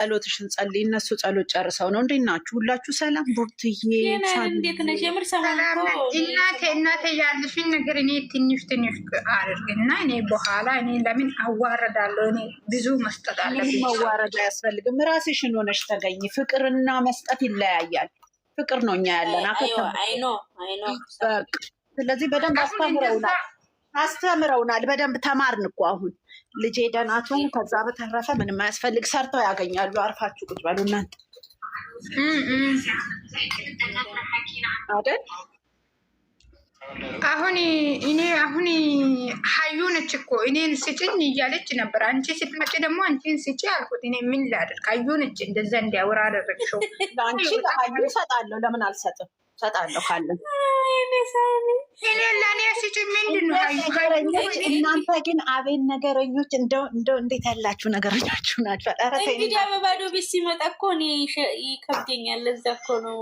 ጸሎትሽን ጸልይ። እነሱ ጸሎት ጨርሰው ነው። እንዴት ናችሁ? ሁላችሁ ሰላም? ቡርትዬ እንዴት ነሽ? የምር እናቴ ያልሽኝ ነገር እኔ ትንሽ አድርግና እኔ በኋላ እኔ ለምን አዋረዳለሁ? እኔ ብዙ መስጠት አለብኝ። መዋረድ አያስፈልግም። ራስሽን ሆነሽ ተገኝ። ፍቅርና መስጠት ይለያያል። ፍቅር ነው እኛ ያለን ስለዚህ በደንብ አስተምረውናል። በደንብ ተማርን እኮ አሁን ልጄ ደናቱን። ከዛ በተረፈ ምንም አያስፈልግ። ሰርተው ያገኛሉ። አርፋችሁ ቁጭ በሉ እናንተ አይደል? አሁን ሀዩ ነች እኮ እኔን ስጭኝ እያለች ነበር። አንቺ ስትመጪ ደግሞ አንቺን ስጪ አልኩት። እኔ ምን ላድርግ? ሀዩ ነች እንደዛ እንዲያወራ አደረግሽው። ለአንቺ ለሀዩ እሰጣለሁ። ለምን አልሰጥም? እሰጣለሁ ካለን ለእኔ ስጪ። ምንድን ነው እናንተ ግን አቤን ነገረኞች! እንደው እንዴት ያላችሁ ነገረኞች ናቸው። እንግዲህ በባዶ ቤት ሲመጣ እኮ እኔ ይከብደኛል። ለዛ እኮ ነው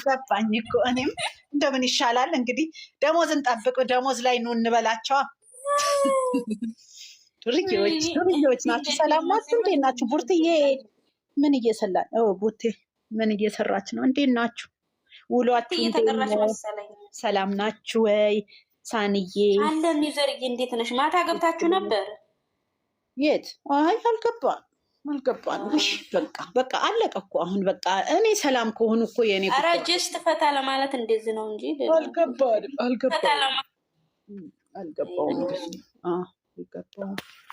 ገባኝ እኮ እኔም እንደምን ይሻላል እንግዲህ። ደሞዝ እንጠብቅ። ደሞዝ ላይ ኑ እንበላቸዋ። ዱርዬዎች ናችሁ። ሰላም ናችሁ? እንዴት ናችሁ? ቡርትዬ ምን እየሰላ ቡቴ ምን እየሰራች ነው? እንዴት ናችሁ? ውሏችሁ ሰላም ናችሁ ወይ? ሳንዬ አለ ሚዘርዬ እንዴት ነሽ? ማታ ገብታችሁ ነበር? የት? አይ አልገባን። እሺ በቃ አለቀ እኮ አሁን። በቃ እኔ ሰላም ከሆኑ እኮ የኔ ኧረ ጀስት ፈታ ለማለት እንደዚህ ነው እንጂ አልገባውም።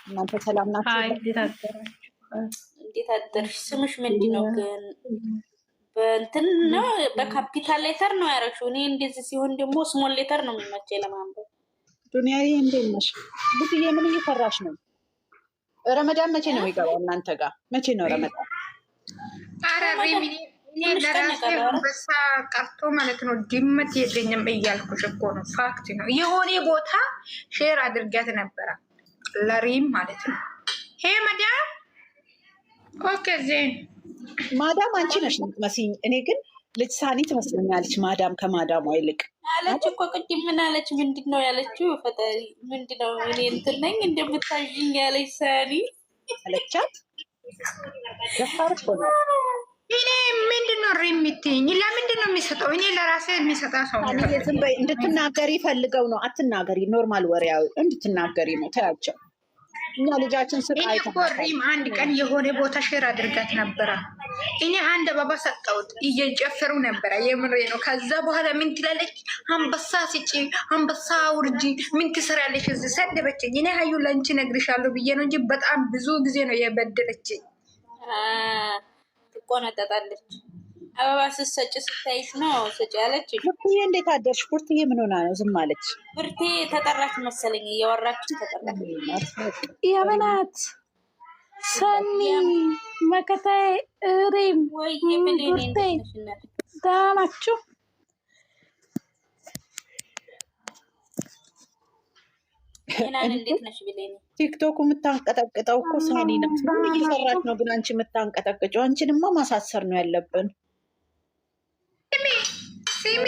እናንተ ሰላም ናችሁ? እንዴት አደርሽ? ስምሽ ምንድን ነው ግን? በእንትን ነው በካፒታል ሌተር ነው ያደረግሽው። እኔ እንደዚህ ሲሆን ደግሞ ስሞል ሌተር ነው የሚመቸኝ ለማንበብ። ዱንያዬ እንዴት ነሽ? ቡትዬ ምን እየሰራሽ ነው? ረመዳን መቼ ነው የሚገባው እናንተ ጋር? መቼ ነው ረመዳን? ኧረ ለራሴ አንበሳ ቀርቶ ማለት ነው ድመት የለኝም እያልኩሽ እኮ ነው። ፋክት ነው። የሆነ ቦታ ሼር አድርጋት ነበረ ለሪም ማለት ነው። ሄ መዳም ኦኬ ዜን ማዳም አንቺ ነሽ የምትመስይኝ። እኔ ግን ልጅ ሳኒ ትመስለኛለች ማዳም ከማዳሟ ይልቅ አለች እኮ ቅድም። ምን አለች? ምንድን ነው ያለችው? ፈጣሪ ምንድን ነው እኔ እንትን ነኝ እንደምታዥኝ ያለች ሳኒ አለቻት። ገፋርሽ ሆነ። እኔ ምንድን ነው የምትይኝ? ለምንድን ነው የሚሰጠው? እኔ ለራሴ የሚሰጣ ሰው ነው። ዝም በይ። እንድትናገሪ ፈልገው ነው። አትናገሪ። ኖርማል ወሬያዊ እንድትናገሪ ነው። ታያቸው እኛ ልጃችን ስቃይ ሪም አንድ ቀን የሆነ ቦታ ሼር አድርጋት ነበረ። እኔ አንድ አበባ ሰጠሁት። እየጨፈሩ ነበረ። የምሬ ነው። ከዛ በኋላ ምን ትላለች? አንበሳ ስጪ፣ አንበሳ ውርጂ፣ ምን ትሰራለች? እዚህ ሰደበችኝ። እኔ ሀዩ ለአንቺ ነግርሻለሁ ብዬ ነው እንጂ በጣም ብዙ ጊዜ ነው የበደለችኝ። ትቆነጠጣለች። አበባ ስትሰጭ ስታይሽ ነው ስጭ ያለች። ቡርትዬ እንዴት አደርሽ? ቡርትዬ ምን ሆና ነው ዝም አለች? ቡርቴ ተጠራች መሰለኝ። እያወራች ተጠራች። የበናት ሰኒ መከታዬ ሪም ቡርቴ ደህና ናችሁ? እንዴት ነሽ ብሌኒ? ቲክቶክ የምታንቀጠቅጠው እኮ ሳኒ ናት። ምን እየሰራች ነው ግን አንቺ የምታንቀጠቅጨው? አንቺንማ ማሳሰር ነው ያለብን። ሲሚ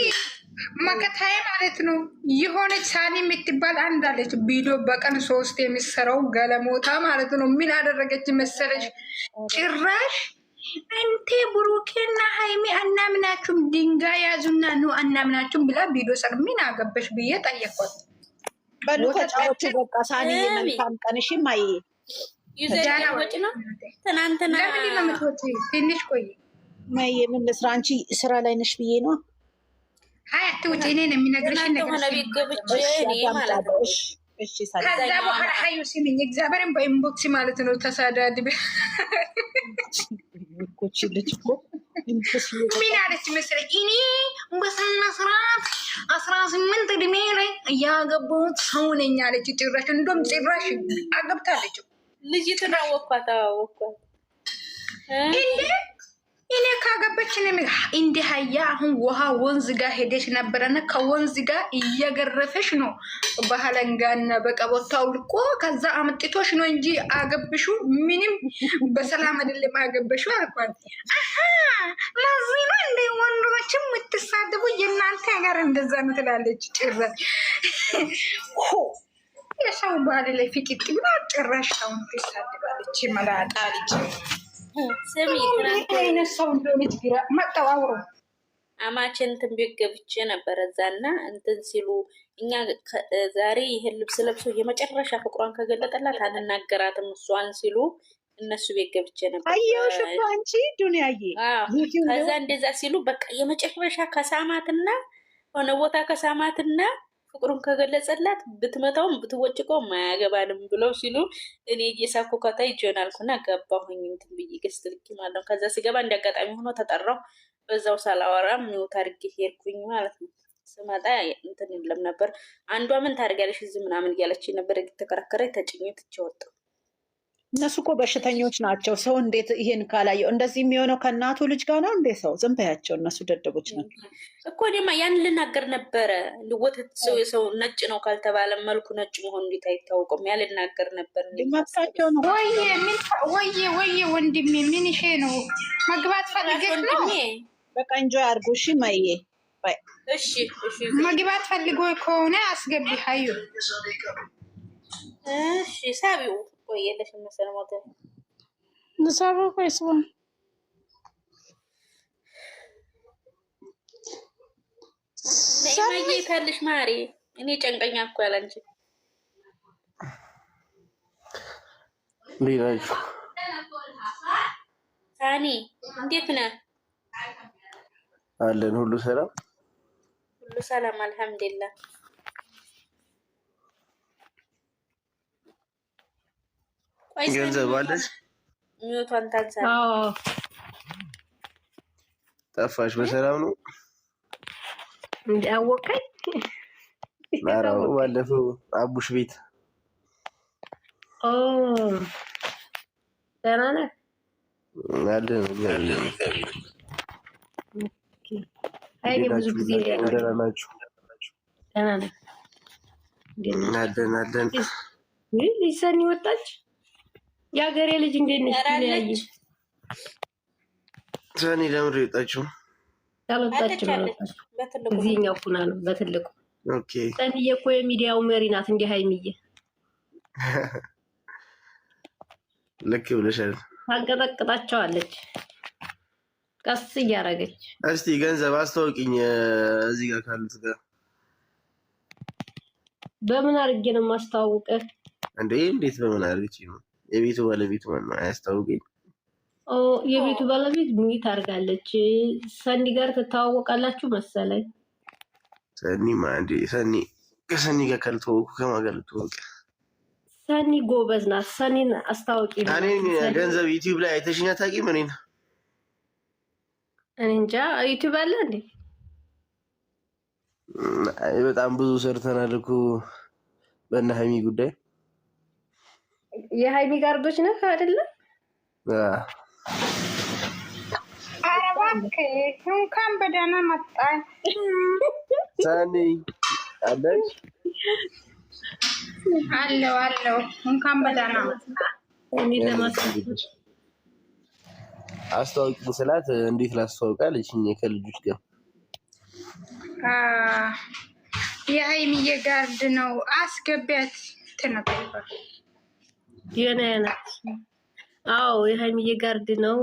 መከታዬ ማለት ነው። የሆነች ሳኒ የምትባል አንድ አለች። ቪዲዮ በቀን 3 የሚሰራው ገለሞታ ማለት ነው። ምን አደረገች መሰለሽ? ጭራሽ አንቴ ብሩኬና ሃይሚ አናምናችሁም፣ ድንጋይ ያዙና ነው አናምናችሁም ብላ ቪዲዮ ሰር ምን አገበሽ ብዬ ጠየኳት። በሉ ተጫወቹ በቃ። ሳኒ መልካም ቀንሽ ማይ ዩዘር ወጭ ነው። ትናንትና ለምን ነው የምትወጪ? ትንሽ ቆይ ማይ ምን ልስራ? አንቺ ስራ ላይ ነሽ ብዬ ነው። አይ አትውጪ። እኔ ነው የሚነግርሽ ነገር ሆነ ቤት ገብቼ እኔ ማለት ነው። እሺ ሳኒ ከዛ በኋላ ሀዩ ሲሚኝ እግዚአብሔርን በኢንቦክስ ማለት ነው ተሳዳድብ ኮቺ ልጅ እኮ ምን አለች መሰለኝ? እኔ በስነ ስርዓት 18 እድሜ ላይ እያገባሁት ሰው ነኝ አለች። ጭራሽ እንደውም ጭራሽ አገብታለች። ልጅቱን አወኳት እንዴ! እኔ ካገበች ነው እንደ ሀያ አሁን ውሃ ወንዝ ጋር ሄደሽ ነበረና ከወንዝ ጋር እየገረፈሽ ነው ባህለንጋና በቀቦታው ልቆ ከዛ አምጥቶሽ ነው እንጂ አገብሹ ምንም በሰላም አይደለም አገበሹ አልኳት። አሃ ለዚህ ነው እንደ ወንዶችም የምትሳደቡ የእናንተ ጋር እንደዛ ነው ትላለች። ጭራሽ የሰው ባል ላይ ፍቅጥ ብላ ጭራሽ አሁን ትሳደባለች። መላጣ ልጅ ስሚ አይነት ሰው እንደሆነች ግራ መጣው። አውሮ አማችን እንትን ቤት ገብቼ ነበረ እዛና እንትን ሲሉ እኛ ዛሬ ይሄን ልብስ ለብሶ የመጨረሻ ፍቅሯን ከገለጠላት አንናገራትም እሷን ሲሉ እነሱ ቤት ገብቼ ነበር። አየሁሽ እኮ አንቺ ዱንያዬ። ከዛ እንደዛ ሲሉ በቃ የመጨረሻ ከሳማትና ሆነ ቦታ ከሳማትና ፍቅሩን ከገለጸላት ብትመታውም ብትወጭቀውም አያገባንም ብለው ሲሉ እኔ እየሳኩ ከታይ ጆናልኩና ገባሁኝ እንትን ብዬ ገስት ልክ ማለት ነው። ከዛ ሲገባ እንዲያጋጣሚ ሆኖ ተጠራው። በዛው ሳላወራም ሚውት አድርጌ ሄድኩኝ ማለት ነው። ስመጣ እንትን የለም ነበር። አንዷ ምን ታደርጊያለሽ እዚህ ምናምን እያለች ነበር። የተከራከረ ተጭኝ ትቼ ወጣሁ። እነሱ እኮ በሽተኞች ናቸው። ሰው እንዴት ይሄን ካላየው እንደዚህ የሚሆነው ከእናቱ ልጅ ጋር ነው እንዴ? ሰው ዝም በያቸው። እነሱ ደደቦች ናቸው እኮ። እኔማ ያን ልናገር ነበረ። ወተት ሰው የሰው ነጭ ነው ካልተባለ መልኩ ነጭ መሆኑ እንዴት አይታወቅም? ያ ልናገር ነበር። መብታቸው ነው። ወይዬ ወንድሜ ምን ይሄ ነው? መግባት ፈልገሽ ነው? በቃ እንጆይ አድርጎ። እሺ ማዬ፣ እሺ መግባት ፈልጎ ከሆነ አስገቢ። ሀዩ እሺ ሳቢው ቆየለሽ መሰለ ሞተ ንሳብ ቆይስዋን ለማዬ ታልሽ ማሪ እኔ ጨንቀኛ እኮ ያላንቺ ሊራጅ ታኒ እንዴት ነህ? አለን ሁሉ ሰላም፣ ሁሉ ሰላም አልሐምዱሊላህ። ገንዘብ አለሽ? ሚውቷን ታንሳ። ጠፋሽ? በሰላም ነው? እንዳወቀኝ አራው ባለፈው አቡሽ ቤት ደህና ነህ? አለን አይ ብዙ ጊዜ ደህና ናችሁ? ደህና ነህ? አለን ልጅ ሰኒ ወጣች። የሀገሬ ልጅ እንዴት ነሽ? ያይ ሰኒ ለምን ወጣችሁ? ያልወጣችም እዚህኛው ኩና ነው በትልቁ። ኦኬ ሰኒዬ እኮ የሚዲያው መሪ ናት። እንደ ሀይሚዬ ልክ ብለሻል። ታንቀጠቅጣቸዋለች ቀስ እያደረገች። እስቲ ገንዘብ አስተዋውቂኝ እዚህ ጋር ካሉት ጋር። በምን አድርጌ ነው የማስተዋውቀህ? እንዴት በምን አድርጌ ነው? የቤቱ ባለቤቱ ማነው? አያስታውቀኝ። የቤቱ ባለቤት ሙይት አድርጋለች። ሰኒ ጋር ትተዋወቃላችሁ መሰለኝ። ሰኒ ማንዲ ሰኒ ከሰኒ ጋር ካልተዋወቁ ከማን ጋር ልትዋወቅ? ሰኒ ጎበዝ ናት። ሰኒን አስታውቂ። እኔ ገንዘብ ዩቲዩብ ላይ አይተሽኝ አታውቂም? እኔ እንጃ ዩቲዩብ አለ እንዴ? በጣም ብዙ ሰርተናል እኮ በእነ ሀይሚ ጉዳይ። የሀይሚ ጋርዶች ነህ አይደለ? ኧረ እባክህ እንኳን በደህና መጣህ። ሰኒ አለሽ? አለው እንኳን በደህና መጣህ። አስተዋውቂኝ ስላት እንዴት ላስተዋውቃለች? ከልጆች ጋር የሀይሚዬ ጋርድ ነው አስገቢያት ትነበር የኔ ናት። አዎ የሀይሚዬ ጋርድ ነው።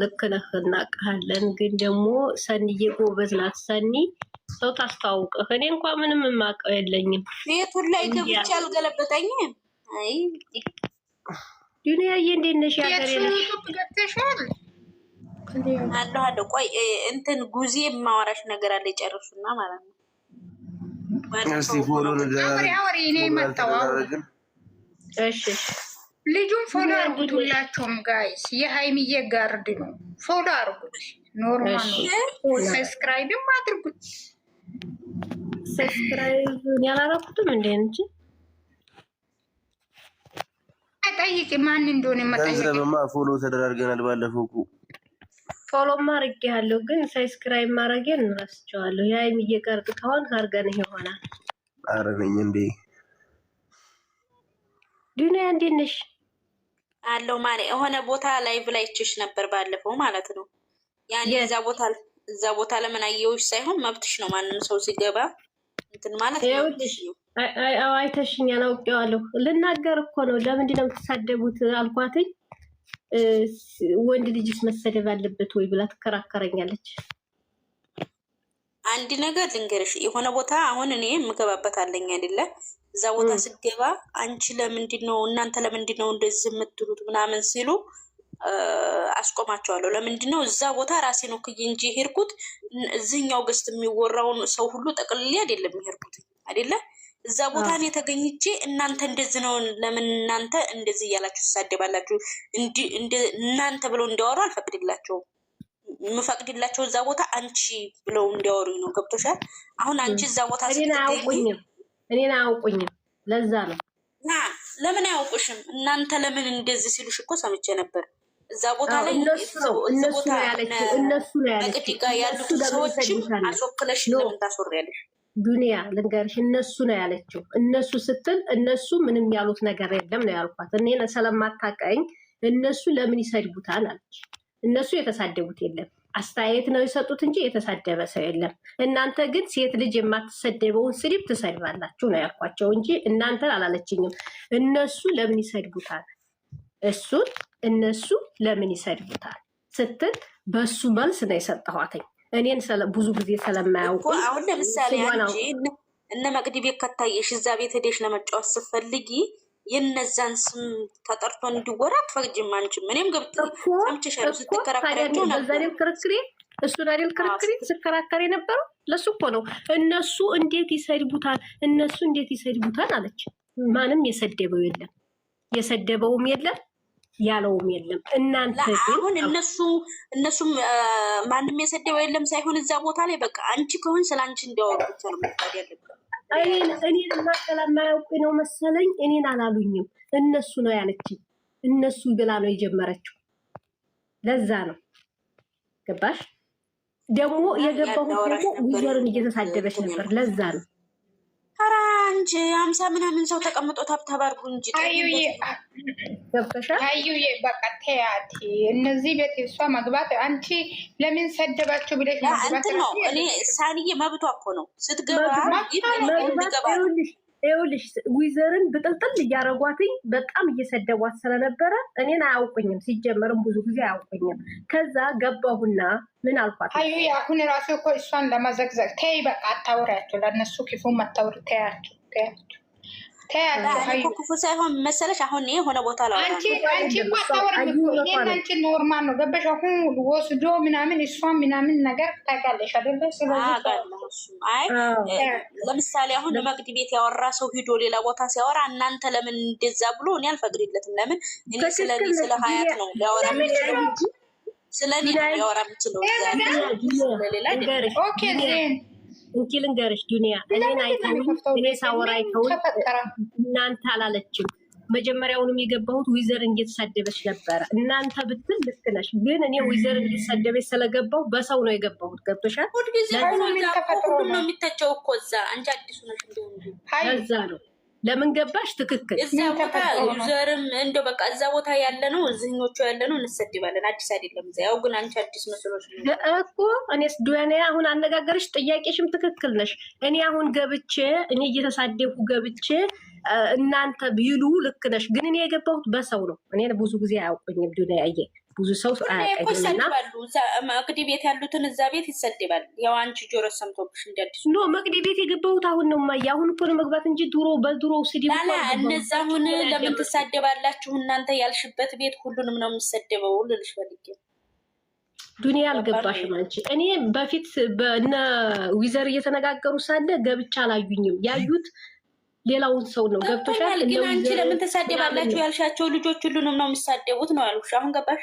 ልክ ነህ፣ እናውቅሃለን። ግን ደግሞ ሰኒዬ ጎበዝ ናት። ሰኒ ሰው ታስተዋውቅህ። እኔ እንኳን ምንም የማውቀው የለኝም። ቤቱን ላይ ገብቼ አልገለበጠኝም። አይ ዱንያዬ እንዴት ነሽ? ያገሬ ነሽ? ገብተሻል? አለሁ። ቆይ እንትን ጉዜ የማወራሽ ነገር አለ። ጨርሱና ማለት ነው። እስቲ ፎሎ ነገር አውሪ እኔ መጣሁ። እሺ ልጁን ፎሎ አርጉት ሁላችሁም ጋይስ። የሀይሚዬ ጋርድ ነው። ፎሎ አርጉት። ኖርማል ነው። ሰብስክራይብም አድርጉት። ሰብስክራይብ ያላረኩትም እንዴ እንጂ ጠይቂ ማን እንደሆነ መጠየቅ። ገንዘብማ ፎሎ ተደራርገናል ባለፈው እኮ ፎሎማ አድርጌያለሁ፣ ግን ሰብስክራይብ ማድረጌን እንረስቸዋለሁ። የሀይሚዬ ጋርድ ከሆን አድርገንህ ይሆናል። ኧረ ነኝ እንዴ ዱንያ እንዴት ነሽ? አለው ማለት የሆነ ቦታ ላይቭ ላይ ችሽ ነበር ባለፈው ማለት ነው። ያኔ እዛ ቦታ ለምን አየሁሽ ሳይሆን መብትሽ ነው። ማንም ሰው ሲገባ እንትን ማለት ነው። አይተሽኛል፣ አውቄዋለሁ። ልናገር እኮ ነው። ለምንድን ነው የምትሳደቡት አልኳትኝ። ወንድ ልጅስ መሰደብ አለበት ወይ ብላ ትከራከረኛለች። አንድ ነገር ልንገርሽ፣ የሆነ ቦታ አሁን እኔ የምገባበት አለኝ አይደለ? እዛ ቦታ ስገባ አንቺ ለምንድን ነው እናንተ ለምንድን ነው እንደዚህ የምትሉት ምናምን ሲሉ አስቆማቸዋለሁ። ለምንድን ነው እዛ ቦታ ራሴ ነው ክዬ እንጂ ሄድኩት። እዚህኛው ገስት የሚወራውን ሰው ሁሉ ጠቅልሌ አይደለም ሄድኩት አይደለ? እዛ ቦታ እኔ ተገኝቼ እናንተ እንደዚህ ነው ለምን እናንተ እንደዚህ እያላችሁ ትሳደባላችሁ? እናንተ ብለው እንዲያወሩ አልፈቅድላቸውም። የምፈቅድላቸው እዛ ቦታ አንቺ ብለው እንዲያወሩኝ ነው። ገብቶሻል? አሁን አንቺ እዛ ቦታ እኔን አያውቁኝም። ለዛ ነው ለምን አያውቁሽም? እናንተ ለምን እንደዚህ ሲሉሽ እኮ ሰምቼ ነበር። እዛ ቦታ ላይ እነሱ ነው ያለችው። ጋ ያሉትን ሰዎችም አስወክለሽ ለምን ታስወሪያለሽ? ዱንያ ልንገርሽ፣ እነሱ ነው ያለችው። እነሱ ስትል እነሱ ምንም ያሉት ነገር የለም ነው ያልኳት። እኔ ስለማታውቀኝ እነሱ ለምን ይሰድቡታል አለች። እነሱ የተሳደቡት የለም፣ አስተያየት ነው የሰጡት እንጂ የተሳደበ ሰው የለም። እናንተ ግን ሴት ልጅ የማትሰደበውን ስድብ ትሰድባላችሁ ነው ያልኳቸው እንጂ እናንተን አላለችኝም። እነሱ ለምን ይሰድቡታል፣ እሱን እነሱ ለምን ይሰድቡታል ስትል በሱ መልስ ነው የሰጠኋትኝ። እኔን ብዙ ጊዜ ስለማያውቁ አሁን ለምሳሌ አንቺ እነ መቅዲ ቤት ከታየሽ እዛ ቤት ሄደሽ ለመጫወት ስትፈልጊ የነዛን ስም ተጠርቶ እንዲወራ አትፈቅጂም። አንቺም እኔም ገብቶ ሰምቼሻለሁ ስትከራከሪያቸው ነበር። እሱን አይደል ክርክሬ ስከራከር የነበረው ለሱ እኮ ነው። እነሱ እንዴት ይሰድቡታል፣ እነሱ እንዴት ይሰድቡታል አለች። ማንም የሰደበው የለም፣ የሰደበውም የለም ያለውም የለም። እናንተ አሁን እነሱም ማንም የሰደበው የለም ሳይሆን እዛ ቦታ ላይ በቃ አንቺ ከሆን ስለ አንቺ እንዲያወሩ ብቻ ነው መፍቀድ ያለብን። እኔን ማከላማያውቁ ነው መሰለኝ። እኔን አላሉኝም፣ እነሱ ነው ያለችኝ። እነሱ ብላ ነው የጀመረችው። ለዛ ነው ገባሽ? ደግሞ የገባሁት ደግሞ ዊዘርን እየተሳደበች ነበር። ለዛ ነው ኧረ እንጂ 50 ምናምን ሰው ተቀምጦ ታብታብ አድርጉ እንጂ አዩዬ በቃ ተያት። እነዚህ ቤት እሷ መግባት አንቺ ለምን ሰደባችሁ ብለሽ መግባት ነው። እኔ ሳንዬ መብቷ እኮ ነው ስትገባ ይኸውልሽ ዊዘርን ብጥልጥል እያረጓትኝ በጣም እየሰደቧት ስለነበረ እኔን አያውቁኝም። ሲጀመርም ብዙ ጊዜ አያውቁኝም። ከዛ ገባሁና ምን አልኳት? አዩ አሁን ራሱ እኮ እሷን ለማዘግዘግ ተይ በቃ አታውሪያቸው። ለእነሱ ክፉ መታወር ተያቸው ክፉ ሳይሆን መሰለሽ አሁን የሆነ ቦታ ላይ አንቺ እኮ አታወሪም እኮ እኔና አንቺ ኖርማል ነው ገበሽ። አሁን ወስዶ ምናምን እሷን ምናምን ነገር ታውቃለሽ አይደለ? ስለዚህ አይ ለምሳሌ አሁን መቅዲ ቤት ያወራ ሰው ሂዶ ሌላ ቦታ ሲያወራ እናንተ ለምን እንደዛ ብሎ እኔ አልፈቅድለትም። ለምን እኔ ስለ ሀያት ነው ሊያወራ የሚችለው ስለኔ ነው ሊያወራ የሚችለው ስለሌላ ኦኬ ዜን እንኪ ልንገርሽ ዱንያ፣ እኔን አይተው እኔ ሳወራ አይተው እናንተ አላለችም። መጀመሪያውንም የገባሁት ዊዘር እየተሳደበች ነበረ። እናንተ ብትል ልክ ነሽ፣ ግን እኔ ዊዘር እየተሳደበች ስለገባሁ በሰው ነው የገባሁት። ገብቶሻል? ሁሉም ነው የሚተቸው እኮ እዛ አንቺ አዲሱ ነሽ እንደሆነ ለዛ ነው። ለምን ገባሽ? ትክክል። እዛ ቦታ ዩዘርም እንደው በቃ እዛ ቦታ ያለ ነው እዚህኞቹ ያለ ነው እንሰድባለን። አዲስ አይደለም እዛ። ያው ግን አንቺ አዲስ መስሎሽ ነው እኮ። እኔስ ዱንያ አሁን አነጋገርሽ ጥያቄሽም ትክክል ነሽ። እኔ አሁን ገብቼ እኔ እየተሳደብኩ ገብቼ እናንተ ቢሉ ልክ ነሽ፣ ግን እኔ የገባሁት በሰው ነው። እኔ ብዙ ጊዜ አያውቁኝም ዱንያዬ፣ ብዙ ሰው አያውቀኝምና መቅዲ ቤት ያሉትን እዛ ቤት ይሰድባል። ያው አንቺ ጆሮ ሰምቶብሽ እንዲያዲሱ ኖ መቅዲ ቤት የገባሁት አሁን ነው ማያ። አሁን እኮ ነው መግባት እንጂ ድሮ በድሮ ስድብ ላላ እነዛ አሁን ለምን ትሳደባላችሁ እናንተ? ያልሽበት ቤት ሁሉንም ነው የሚሰደበው ልልሽ ፈልጌ። ዱንያ አልገባሽም አንቺ። እኔ በፊት በእነ ዊዘር እየተነጋገሩ ሳለ ገብቻ አላዩኝም። ያዩት ሌላውን ሰው ነው። ገብቶሻል? ግን አንቺ ለምን ትሳደባላችሁ ያልሻቸው ልጆች ሁሉንም ነው የሚሳደቡት ነው ያልኩሽ። አሁን ገባሽ?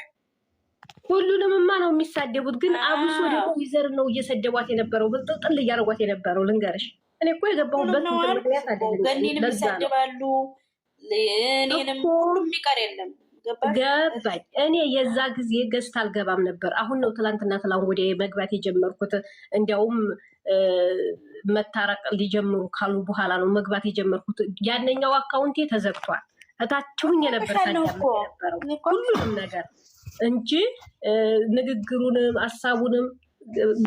ሁሉንምማ ነው የሚሳደቡት፣ ግን አብሶ ደግሞ ዊዘር ነው እየሰደቧት የነበረው፣ ብጥልጥል እያደረጓት የነበረው። ልንገርሽ እኔ እኮ የገባሁበት ምክንያት አይደለም። ገኒንም ይሳደባሉ፣ እኔንም ሁሉም የሚቀር የለም። ገባኝ። እኔ የዛ ጊዜ ገዝት አልገባም ነበር። አሁን ነው ትላንትና ትላንት ወደ መግባት የጀመርኩት። እንዲያውም መታረቅ ሊጀምሩ ካሉ በኋላ ነው መግባት የጀመርኩት። ያነኛው አካውንቴ ተዘግቷል። እታችሁኝ የነበር ሁሉንም ነገር እንጂ ንግግሩንም ሀሳቡንም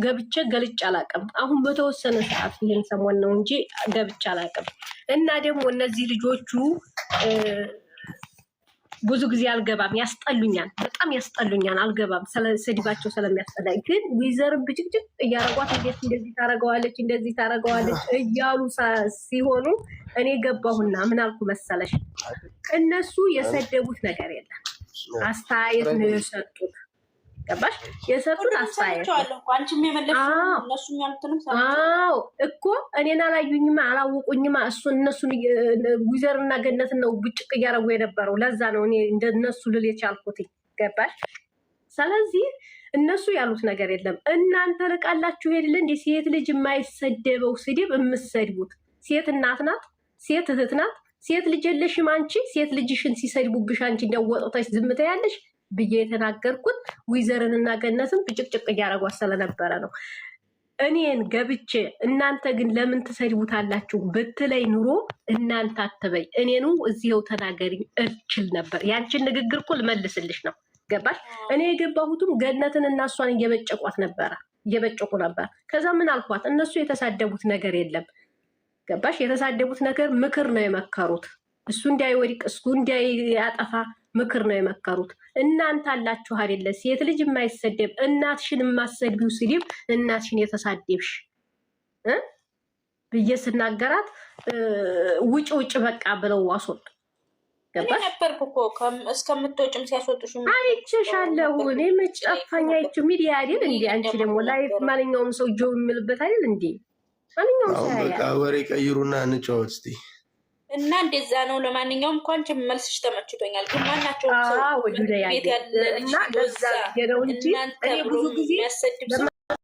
ገብቼ ገልጬ አላውቅም። አሁን በተወሰነ ሰዓት ይሄን ሰሞን ነው እንጂ ገብቼ አላውቅም። እና ደግሞ እነዚህ ልጆቹ ብዙ ጊዜ አልገባም፣ ያስጠሉኛል፣ በጣም ያስጠሉኛል። አልገባም ስድባቸው ስለሚያስጠላኝ። ግን ዊዘርን ብጭቅጭቅ እያረጓት እንዴት እንደዚህ ታረገዋለች እንደዚህ ታረገዋለች እያሉ ሲሆኑ እኔ ገባሁና ምን አልኩ መሰለሽ፣ እነሱ የሰደቡት ነገር የለም፣ አስተያየት ነው የሰጡት። ገባሽ? የሰጡት አስተያየት እኮ እኔን አላዩኝማ አላወቁኝማ። እነሱን ዊዘርና ገነትን ነው ብጭቅ እያረጉ የነበረው። ለዛ ነው እኔ እንደነሱ ልል የቻልኩት። ገባሽ? ስለዚህ እነሱ ያሉት ነገር የለም። እናንተ ርቃላችሁ ሄድለ እንደ ሴት ልጅ የማይሰደበው ስድብ የምሰድቡት። ሴት እናት ናት፣ ሴት እህት ናት። ሴት ልጅ የለሽም አንቺ። ሴት ልጅሽን ሲሰድቡብሽ አንቺ እንደወጥተሽ ዝምታ ያለሽ ብዬ የተናገርኩት ዊዘርንና ገነትን ብጭቅጭቅ እያደረጓ ስለነበረ ነው። እኔን ገብቼ እናንተ ግን ለምን ትሰድቡታላችሁ ብትለይ ኑሮ እናንተ አትበይ፣ እኔኑ እዚህው ተናገሪኝ እችል ነበር። ያንቺን ንግግር እኮ ልመልስልሽ ነው። ገባሽ? እኔ የገባሁትም ገነትን እና እሷን እየበጨቁ ነበር። ከዛ ምን አልኳት? እነሱ የተሳደቡት ነገር የለም። ገባሽ? የተሳደቡት ነገር ምክር ነው የመከሩት። እሱ እንዳይወድቅ እሱ እንዳያጠፋ ምክር ነው የመከሩት። እናንተ አላችሁ አይደለ ሴት ልጅ የማይሰደብ እናትሽን የማሰድቢው ስድብ እናትሽን የተሳደብሽ ብዬ ስናገራት ውጭ በቃ ብለው አስወጡ። ገባሽ? ነበርኩ እኮ እስከምትወጭም ሲያስወጡሽ አይቼሻለሁ። እኔ መች ጠፋኝ? አይቼው ሚዲያ አይደል እንዴ? አንቺ ደግሞ ላይፍ ማንኛውም ሰው ጆው የሚልበት አይደል እንዴ? ማንኛውም ሰው በቃ ወሬ ቀይሩና እንጫወት እስቲ። እና እንደዛ ነው። ለማንኛውም እንኳን መልስሽ ተመችቶኛል። ግን ማናቸው ሰው ቤት ያለ ልጅ እና ለዛ ነው እንጂ እኔ ብዙ ጊዜ